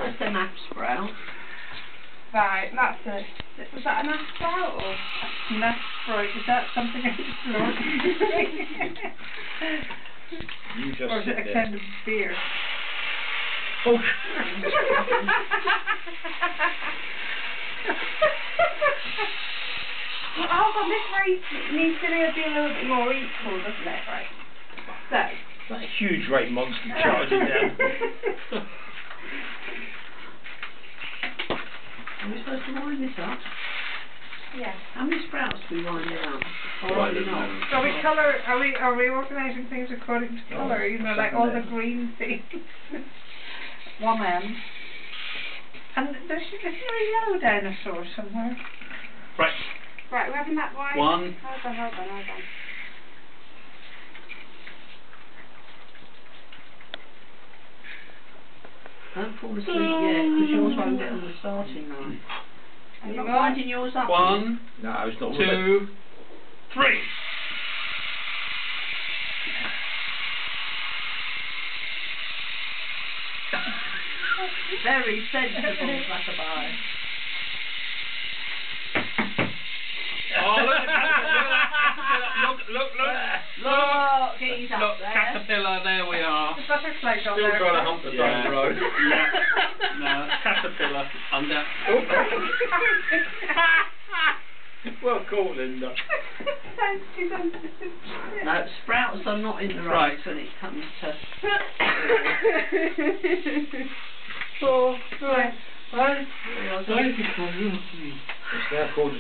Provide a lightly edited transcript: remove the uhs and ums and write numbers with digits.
That's a math sprout. Right, that's it. Was that an ass sprout or a nest sprout? Is that something I just learned? You just or is it a kind of beer? Oh. Oh, but this race needs to be a little bit more equal, doesn't it? Right. So. That huge red monster charging down. Are we supposed to wind this up? Yeah. How many sprouts do we wind it up? Or Right, are we not? Are we organising things according to colour? You know, like all the green things. 1M. And there's a yellow dinosaur somewhere. Right. Right, we're having that white. One. Hold on. Don't fall asleep yet, because yours won't get on the starting line. You're not winding yours up. 1, no, it's not 2, 3. Very sensible, Flutterby. Oh, look at that. Look, He's up there. caterpillar, there we are. The butterfly's on Still there. trying to hump the side road. Yeah. No, caterpillar under. Well caught, Linda. No, sprouts are not in the race when it comes to... 4, 5, 1. It's now called